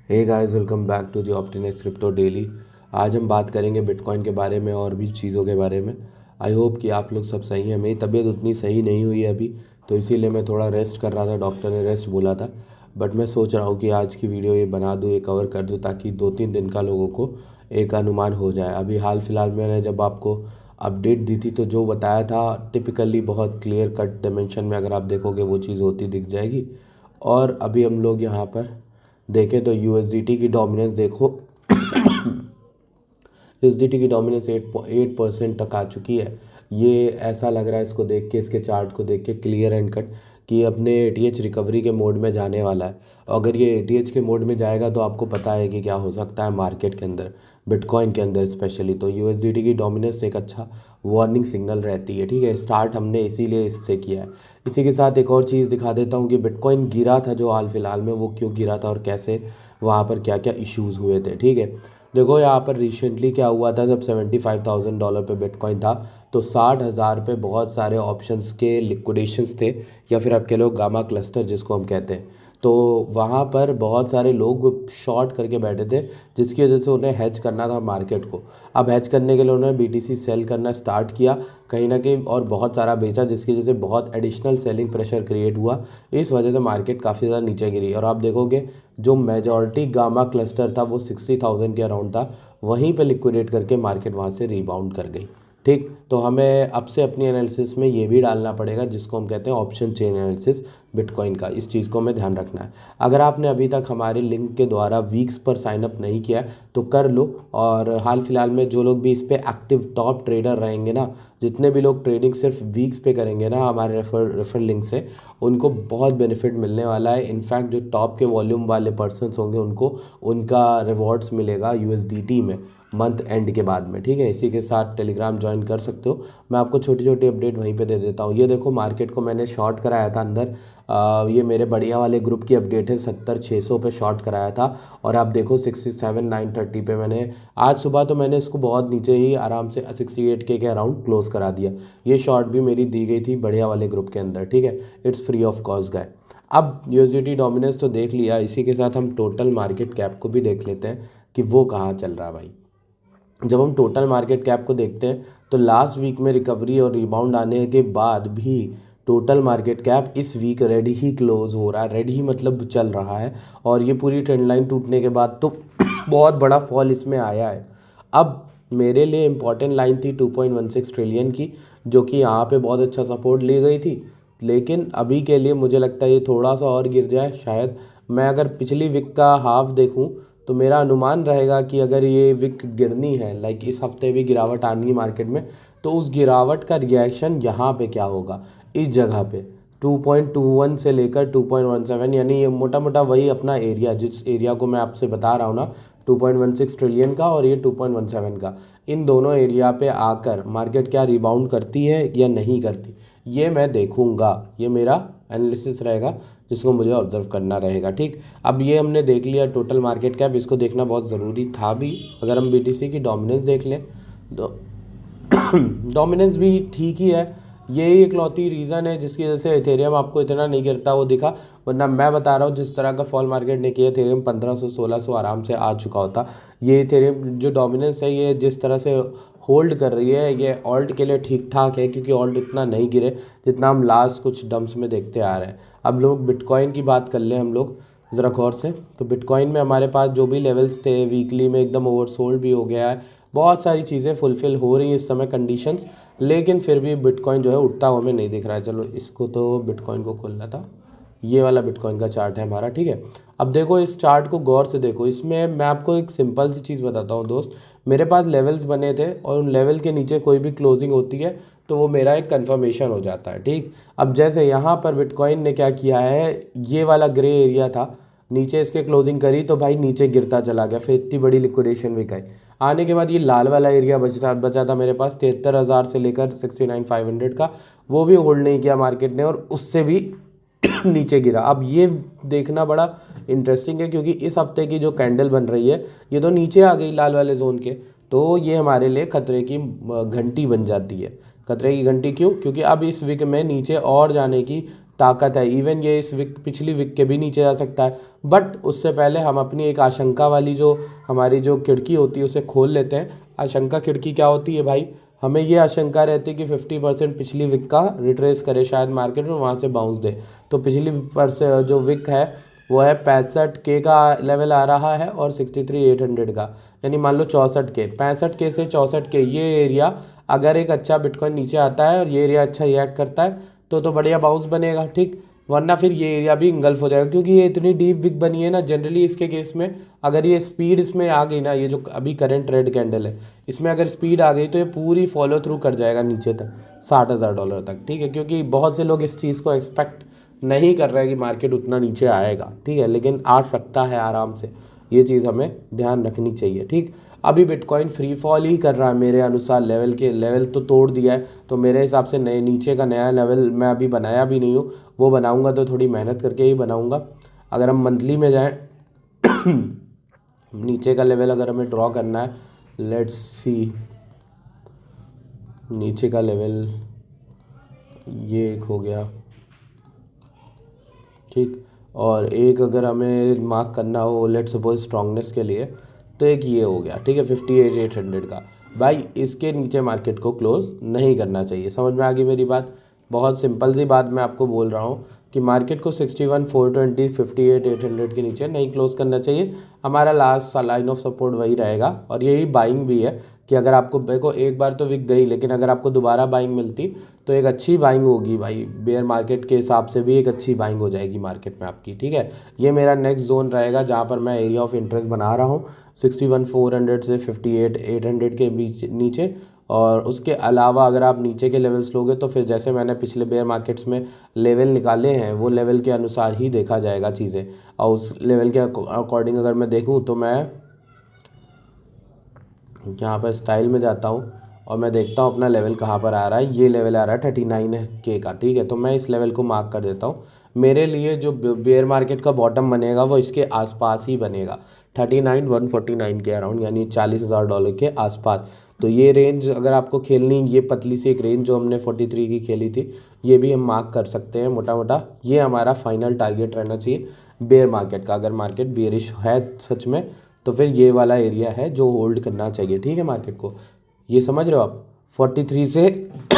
Hey guys, welcome back to the Optiness crypto daily. आज हम बात करेंगे बिटकॉइन के बारे में और भी चीज़ों के बारे में। आई होप कि आप लोग सब सही हैं। मेरी तबीयत उतनी सही नहीं हुई है अभी, तो इसीलिए मैं थोड़ा रेस्ट कर रहा था। डॉक्टर ने रेस्ट बोला था, बट मैं सोच रहा हूँ कि आज की वीडियो ये बना दूँ, ये कवर कर दूँ, ताकि 2-3 दिन का लोगों को एक अनुमान हो जाए। अभी हाल फिलहाल मैंने जब आपको अपडेट दी थी तो जो बताया था टिपिकली बहुत क्लियर कट डायमेंशन में अगर आप देखोगे वो चीज़ होती दिख जाएगी। और अभी हम लोग यहाँ पर देखें तो यूएसडीटी की डोमिनेंस देखो। यूएसडीटी की डोमिनेंस 8% तक आ चुकी है। ये ऐसा लग रहा है इसको देख के, इसके चार्ट को देख के क्लियर एंड कट, कि अपने एटीएच रिकवरी के मोड में जाने वाला है। अगर ये एटीएच के मोड में जाएगा तो आपको पता है कि क्या हो सकता है मार्केट के अंदर, बिटकॉइन के अंदर स्पेशली। तो यूएसडीटी की डोमिनेंस एक अच्छा वार्निंग सिग्नल रहती है। ठीक है, स्टार्ट हमने इसीलिए इससे किया है। इसी के साथ एक और चीज़ दिखा देता हूँ कि बिटकॉइन गिरा था जो हाल फिलहाल में, वो क्यों गिरा था और कैसे वहाँ पर क्या क्या इश्यूज़ हुए थे। ठीक है, देखो यहाँ पर रिसेंटली क्या हुआ था, जब $75,000 पे बिटकॉइन था तो 60,000 पे बहुत सारे ऑप्शंस के लिक्विडेशंस थे, या फिर आप कह लो गामा क्लस्टर जिसको हम कहते हैं। तो वहाँ पर बहुत सारे लोग शॉर्ट करके बैठे थे, जिसकी वजह से उन्हें हैच करना था मार्केट को। अब हैच करने के लिए उन्होंने बीटीसी सेल करना स्टार्ट किया कहीं ना कहीं, और बहुत सारा बेचा, जिसकी वजह से बहुत एडिशनल सेलिंग प्रेशर क्रिएट हुआ। इस वजह से मार्केट काफ़ी ज़्यादा नीचे गिरी। और आप देखोगे जो मेजॉरिटी गामा क्लस्टर था वो 60,000 के अराउंड था, वहीं पे लिक्विडेट करके मार्केट वहाँ से रिबाउंड कर गई। ठीक, तो हमें अब से अपनी एनालिसिस में ये भी डालना पड़ेगा जिसको हम कहते हैं ऑप्शन चेन एनालिसिस बिटकॉइन का। इस चीज़ को हमें ध्यान रखना है। अगर आपने अभी तक हमारे लिंक के द्वारा वीक्स पर साइनअप नहीं किया तो कर लो। और हाल फिलहाल में जो लोग भी इस पे एक्टिव टॉप ट्रेडर रहेंगे ना, जितने भी लोग ट्रेडिंग सिर्फ वीक्स पे करेंगे ना हमारे रेफर लिंक से, उनको बहुत बेनिफिट मिलने वाला है। इनफैक्ट जो टॉप के वॉल्यूम वाले पर्सन्स होंगे उनको उनका रिवॉर्ड्स मिलेगा यूएसडीटी में मंथ एंड के बाद में। ठीक है, इसी के साथ टेलीग्राम ज्वाइन कर सकते हो। मैं आपको छोटी छोटी अपडेट वहीं पे दे देता हूँ। ये देखो मार्केट को मैंने शॉर्ट कराया था अंदर। ये मेरे बढ़िया वाले ग्रुप की अपडेट है। 70,600 पे शॉर्ट कराया था, और आप देखो 67,930 पे मैंने आज सुबह तो मैंने इसको बहुत नीचे ही आराम से 68K के अराउंड क्लोज करा दिया। ये शॉर्ट भी मेरी दी गई थी बढ़िया वाले ग्रुप के अंदर। ठीक है, इट्स फ्री ऑफ कॉस्ट गाय। अब यूएसडीटी डोमिनेंस तो देख लिया, इसी के साथ हम टोटल मार्केट कैप को भी देख लेते हैं कि वो कहाँ चल रहा है भाई। जब हम टोटल मार्केट कैप को देखते हैं तो लास्ट वीक में रिकवरी और रिबाउंड आने के बाद भी टोटल मार्केट कैप इस वीक रेड ही क्लोज हो रहा है। रेड ही मतलब चल रहा है, और ये पूरी ट्रेंड लाइन टूटने के बाद तो बहुत बड़ा फॉल इसमें आया है। अब मेरे लिए इम्पॉर्टेंट लाइन थी 2.16 ट्रिलियन की, जो कि यहाँ पे बहुत अच्छा सपोर्ट ली गई थी। लेकिन अभी के लिए मुझे लगता है ये थोड़ा सा और गिर जाए शायद। मैं अगर पिछली वीक का हाफ देखूँ तो मेरा अनुमान रहेगा कि अगर ये विक गिरनी है, लाइक इस हफ्ते भी गिरावट आनी है मार्केट में, तो उस गिरावट का रिएक्शन यहाँ पे क्या होगा, इस जगह पे 2.21 से लेकर 2.17, यानी ये मोटा मोटा वही अपना एरिया, जिस एरिया को मैं आपसे बता रहा हूँ ना, 2.16 ट्रिलियन का और ये 2.17 का, इन दोनों एरिया पे आकर मार्केट क्या रिबाउंड करती है या नहीं करती, ये मैं देखूंगा। ये मेरा एनालिसिस रहेगा जिसको मुझे ऑब्जर्व करना रहेगा। ठीक, अब ये हमने देख लिया टोटल मार्केट कैप, इसको देखना बहुत ज़रूरी था भी। अगर हम बीटीसी की डोमिनेंस देख लें तो डोमिनेंस भी ठीक ही है। यही इकलौती रीज़न है जिसकी वजह से इथेरियम आपको इतना नहीं गिरता वो दिखा, वरना मैं बता रहा हूँ जिस तरह का फॉल मार्केट ने किया, इथेरियम 1500-1600 आराम से आ चुका होता। ये इथेरियम जो डोमिनेंस है ये जिस तरह से होल्ड कर रही है, ये ऑल्ट के लिए ठीक ठाक है, क्योंकि ऑल्ट इतना नहीं गिरे जितना हम लास्ट कुछ डम्प्स में देखते आ रहे हैं। अब लोग बिटकॉइन की बात कर लें हम लोग ज़रा गौर से, तो बिटकॉइन में हमारे पास जो भी लेवल्स थे वीकली में एकदम ओवरसोल्ड भी हो गया है। बहुत सारी चीज़ें फुलफ़िल हो रही हैं इस समय कंडीशंस, लेकिन फिर भी बिटकॉइन जो है उठता हुआ हमें नहीं दिख रहा है। चलो इसको तो बिटकॉइन को खोलना था, ये वाला बिटकॉइन का चार्ट है हमारा। ठीक है, अब देखो इस चार्ट को गौर से देखो। इसमें मैं आपको एक सिंपल सी चीज़ बताता हूँ दोस्त। मेरे पास लेवल्स बने थे और उन लेवल के नीचे कोई भी क्लोजिंग होती है तो वो मेरा एक कन्फर्मेशन हो जाता है। ठीक, अब जैसे यहाँ पर बिटकॉइन ने क्या किया है, ये वाला ग्रे एरिया था, नीचे इसके क्लोजिंग करी तो भाई नीचे गिरता चला गया, फिर इतनी बड़ी लिक्विडेशन भी गई। आने के बाद ये लाल वाला एरिया बचा था मेरे पास 73,000 से लेकर 69,500 का, वो भी होल्ड नहीं किया मार्केट ने, और उससे भी नीचे गिरा। अब ये देखना बड़ा इंटरेस्टिंग है, क्योंकि इस हफ्ते की जो कैंडल बन रही है ये तो नीचे आ गई लाल वाले जोन के, तो ये हमारे लिए खतरे की घंटी बन जाती है। खतरे की घंटी क्यों? क्योंकि अब इस वीक में नीचे और जाने की ताकत है। इवन ये इस वीक पिछली वीक के भी नीचे जा सकता है, बट उससे पहले हम अपनी एक आशंका वाली जो हमारी जो खिड़की होती है उसे खोल लेते हैं। आशंका खिड़की क्या होती है भाई, हमें ये आशंका रहती है कि 50% पिछली वीक का रिट्रेस करे शायद मार्केट में, वहाँ से बाउंस दे। तो पिछली जो वीक है वो है 65K का लेवल आ रहा है और 63,800 का, यानी मान लो 64K, 65K से 64K ये एरिया अगर एक अच्छा बिटकॉइन नीचे आता है और ये एरिया अच्छा रिएक्ट करता है तो बढ़िया बाउंस बनेगा, ठीक। वरना फिर ये एरिया भी इंगल्फ हो जाएगा, क्योंकि ये इतनी डीप विक बनी है ना। जनरली इसके केस में अगर ये स्पीड इसमें आ गई ना, ये जो अभी करंट रेड कैंडल है इसमें अगर स्पीड आ गई तो ये पूरी फॉलो थ्रू कर जाएगा नीचे तक $60,000 तक, ठीक है। क्योंकि बहुत से लोग इस चीज़ को एक्सपेक्ट नहीं कर रहे हैं कि मार्केट उतना नीचे आएगा, ठीक है, लेकिन आ सकता है आराम से। ये चीज़ हमें ध्यान रखनी चाहिए, ठीक। अभी बिटकॉइन फ्री फॉल ही कर रहा है मेरे अनुसार, लेवल तो तोड़ दिया है, तो मेरे हिसाब से नए नीचे का नया लेवल मैं अभी बनाया भी नहीं हूँ, वो बनाऊंगा तो थोड़ी मेहनत करके ही बनाऊंगा। अगर हम मंथली में जाएं नीचे का लेवल अगर हमें ड्रॉ करना है, लेट्स सी, नीचे का लेवल ये एक हो गया, ठीक। और एक अगर हमें मार्क करना हो लेट्स सपोज स्ट्रांगनेस के लिए, तो एक ये हो गया, ठीक है, 58,800 का। भाई इसके नीचे मार्केट को क्लोज नहीं करना चाहिए। समझ में आ गई मेरी बात? बहुत सिंपल सी बात मैं आपको बोल रहा हूँ कि मार्केट को 61,420 58,800 के नीचे नहीं क्लोज करना चाहिए। हमारा लास्ट लाइन ऑफ सपोर्ट वही रहेगा, और यही बाइंग भी है कि अगर आपको देखो एक बार तो विक गई, लेकिन अगर आपको दोबारा बाइंग मिलती तो एक अच्छी बाइंग होगी भाई, बेयर मार्केट के हिसाब से भी एक अच्छी बाइंग हो जाएगी मार्केट में आपकी, ठीक है। ये मेरा नेक्स्ट जोन रहेगा जहाँ पर मैं एरिया ऑफ इंटरेस्ट बना रहा हूँ 61,400 से 58,800 के बीच नीचे। और उसके अलावा अगर आप नीचे के लेवल्स लोगे तो फिर जैसे मैंने पिछले बेयर मार्केट्स में लेवल निकाले हैं वो लेवल के अनुसार ही देखा जाएगा चीज़ें। और उस लेवल के अकॉर्डिंग अगर मैं देखूँ तो मैं यहाँ पर स्टाइल में जाता हूँ और मैं देखता हूँ अपना लेवल कहाँ पर आ रहा है। ये लेवल आ रहा है 39K का, ठीक है। तो मैं इस लेवल को मार्क कर देता हूँ। मेरे लिए जो बेयर मार्केट का बॉटम बनेगा वो इसके आसपास ही बनेगा, 39,149 के अराउंड, यानी $40,000 के आसपास। तो ये रेंज अगर आपको खेलनी, ये पतली सी एक रेंज जो हमने 43 की खेली थी, ये भी हम मार्क कर सकते हैं मोटा मोटा। ये हमारा फाइनल टारगेट रहना चाहिए बेयर मार्केट का। अगर मार्केट बेयरिश है सच में तो फिर ये वाला एरिया है जो होल्ड करना चाहिए, ठीक है, मार्केट को। ये समझ रहे हो आप? 43 से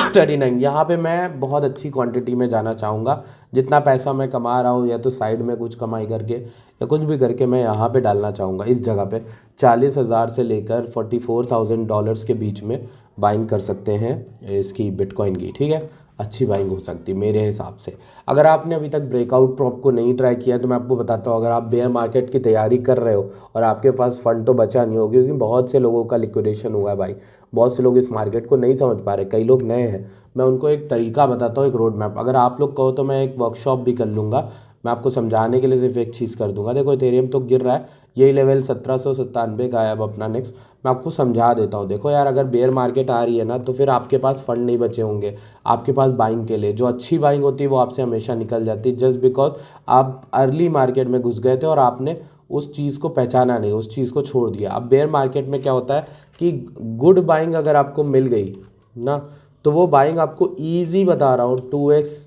39, यहाँ पे मैं बहुत अच्छी क्वांटिटी में जाना चाहूँगा। जितना पैसा मैं कमा रहा हूँ या तो साइड में कुछ कमाई करके या कुछ भी करके मैं यहाँ पे डालना चाहूँगा इस जगह पे। 40,000 से लेकर $44,000 के बीच में बाइंग कर सकते हैं इसकी बिटकॉइन की, ठीक है। अच्छी बाइंग हो सकती है मेरे हिसाब से। अगर आपने अभी तक ब्रेकआउट प्रॉप को नहीं ट्राई किया तो मैं आपको बताता हूँ, अगर आप बेयर मार्केट की तैयारी कर रहे हो और आपके पास फंड तो बचा नहीं हो, क्योंकि बहुत से लोगों का लिक्विडेशन हुआ है भाई, बहुत से लोग इस मार्केट को नहीं समझ पा रहे, कई लोग नए हैं। मैं उनको एक तरीका बताता हूँ, एक रोड मैप। अगर आप लोग कहो तो मैं एक वर्कशॉप भी कर लूँगा, मैं आपको समझाने के लिए सिर्फ एक चीज़ कर दूंगा। देखो इथेरियम तो गिर रहा है, यही लेवल 1797 का है अब अपना नेक्स्ट। मैं आपको समझा देता हूँ। देखो यार, अगर बेयर मार्केट आ रही है ना तो फिर आपके पास फंड नहीं बचे होंगे आपके पास बाइंग के लिए। जो अच्छी बाइंग होती है वो आपसे हमेशा निकल जाती है, जस्ट बिकॉज आप अर्ली मार्केट में घुस गए थे और आपने उस चीज़ को पहचाना नहीं, उस चीज़ को छोड़ दिया। अब बेयर मार्केट में क्या होता है कि गुड बाइंग अगर आपको मिल गई ना, तो वो बाइंग आपको ईजी बता रहा हूँ 2x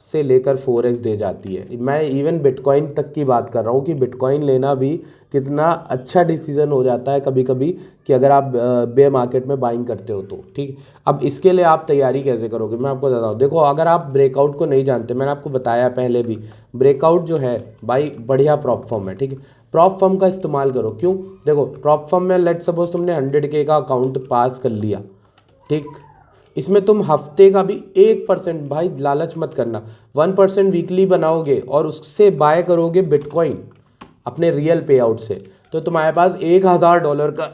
से लेकर 4x दे जाती है। मैं इवन बिटकॉइन तक की बात कर रहा हूँ कि बिटकॉइन लेना भी कितना अच्छा डिसीजन हो जाता है कभी कभी, कि अगर आप बेयर मार्केट में बाइंग करते हो तो, ठीक। अब इसके लिए आप तैयारी कैसे करोगे मैं आपको बताता हूँ। देखो अगर आप ब्रेकआउट को नहीं जानते, मैंने आपको बताया पहले भी, ब्रेकआउट जो है भाई बढ़िया प्रॉप फॉर्म है, ठीक है। प्रॉप फॉर्म का इस्तेमाल करो। क्यों? देखो प्रॉप फॉर्म में लेट सपोज तुमने 100K का अकाउंट पास कर लिया, ठीक। इसमें तुम हफ्ते का भी 1%, भाई लालच मत करना, 1% वीकली बनाओगे और उससे बाय करोगे बिटकॉइन अपने रियल पे आउट से, तो तुम्हारे पास $1,000 का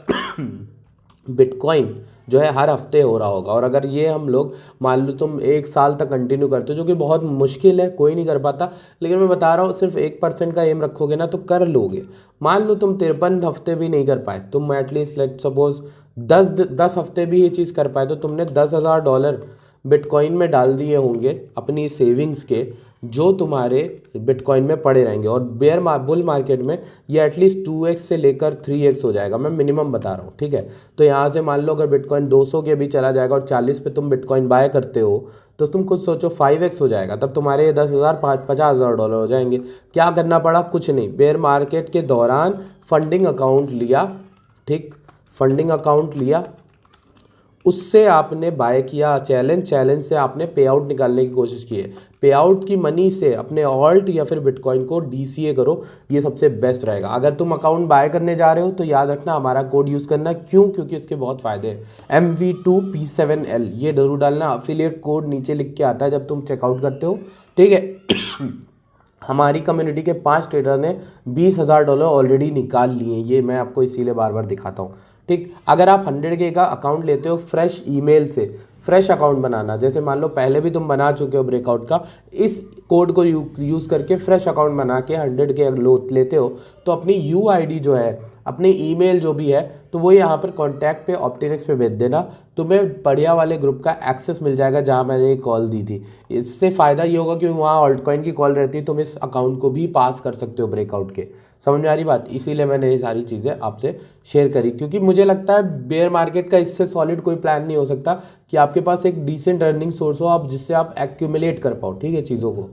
बिटकॉइन जो है हर हफ्ते हो रहा होगा। और अगर ये हम लोग मान लो तुम 1 साल तक कंटिन्यू करते हो, जो कि बहुत मुश्किल है, कोई नहीं कर पाता, लेकिन मैं बता रहा हूँ सिर्फ 1% का एम रखोगे ना तो कर लोगे। मान लो तुम 53 हफ्ते भी नहीं कर पाए, तुम एटलीस्ट लेट सपोज 10 हफ्ते भी ये चीज़ कर पाए, तो तुमने $10,000 बिटकॉइन में डाल दिए होंगे अपनी सेविंग्स के, जो तुम्हारे बिटकॉइन में पड़े रहेंगे। और बुल मार्केट में ये एटलीस्ट 2x से लेकर 3x हो जाएगा, मैं मिनिमम बता रहा हूँ, ठीक है। तो यहाँ से मान लो अगर बिटकॉइन 200 के भी चला जाएगा और 40 पे तुम बिटकॉइन बाय करते हो, तो तुम खुद सोचो 5x हो जाएगा, तब तुम्हारे 10,000 50,000 डॉलर हो जाएंगे। क्या करना पड़ा? कुछ नहीं, बेयर मार्केट के दौरान फंडिंग अकाउंट लिया, ठीक, फंडिंग अकाउंट लिया, उससे आपने बाय किया, चैलेंज से आपने पे आउट निकालने की कोशिश की है। पे आउट की मनी से अपने ऑल्ट या फिर बिटकॉइन को DCA करो, ये सबसे बेस्ट रहेगा। अगर तुम अकाउंट बाय करने जा रहे हो तो याद रखना हमारा कोड यूज़ करना। क्यों? क्योंकि इसके बहुत फ़ायदे हैं। MV2P7L ये जरूर डालना, अफिलिएट कोड नीचे लिख के आता है जब तुम चेकआउट करते हो, ठीक है। हमारी कम्युनिटी के 5 ट्रेडर ने $20,000 ऑलरेडी निकाल लिए, ये मैं आपको इसीलिए बार बार दिखाता हूँ, ठीक। अगर आप 100K का अकाउंट लेते हो फ्रेश ईमेल से, फ्रेश अकाउंट बनाना, जैसे मान लो पहले भी तुम बना चुके हो ब्रेकआउट का, इस कोड को यूज़ करके फ्रेश अकाउंट बना के 100K लेते हो, तो अपनी UID जो है, अपनी ईमेल जो भी है, तो वो यहाँ पर कॉन्टैक्ट पे ऑप्टिनेक्स पे भेज देना, तुम्हें बढ़िया वाले ग्रुप का एक्सेस मिल जाएगा जहाँ मैंने कॉल दी थी। इससे फ़ायदा ये होगा कि वहाँ ऑल्टकॉइन की कॉल रहती है, तुम इस अकाउंट को भी पास कर सकते हो ब्रेकआउट के। समझ में आ रही बात? इसीलिए मैंने ये सारी चीज़ें आपसे शेयर करी, क्योंकि मुझे लगता है बेयर मार्केट का इससे सॉलिड कोई प्लान नहीं हो सकता कि आपके पास एक डिसेंट अर्निंग सोर्स हो, आप जिससे आप एक्यूमुलेट कर पाओ, ठीक है, चीज़ों को।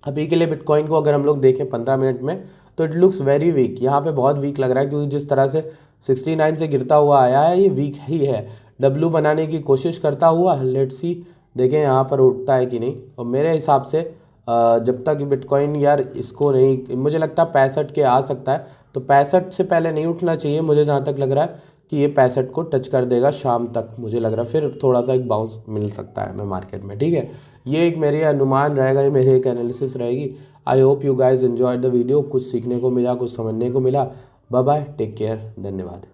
अभी के लिए बिटकॉइन को अगर हम लोग देखें 15 मिनट में, तो इट लुक्स वेरी वीक। यहाँ पे बहुत वीक लग रहा है, क्योंकि जिस तरह से 69 से गिरता हुआ आया है, ये वीक ही है। डब्लू बनाने की कोशिश करता हुआ, लेट्स सी, देखें यहाँ पर उठता है कि नहीं। और मेरे हिसाब से जब तक बिटकॉइन यार इसको नहीं, मुझे लगता है 65 के आ सकता है, तो 65 से पहले नहीं उठना चाहिए। मुझे जहाँ तक लग रहा है कि ये 65 को टच कर देगा शाम तक, मुझे लग रहा है फिर थोड़ा सा एक बाउंस मिल सकता है हमें मार्केट में, ठीक है। ये एक मेरे अनुमान रहेगा, ये मेरी एक एनालिसिस रहेगी। I hope you guys enjoy the video, कुछ सीखने को मिला, कुछ समझने को मिला। बाय बाय, टेक केयर, धन्यवाद।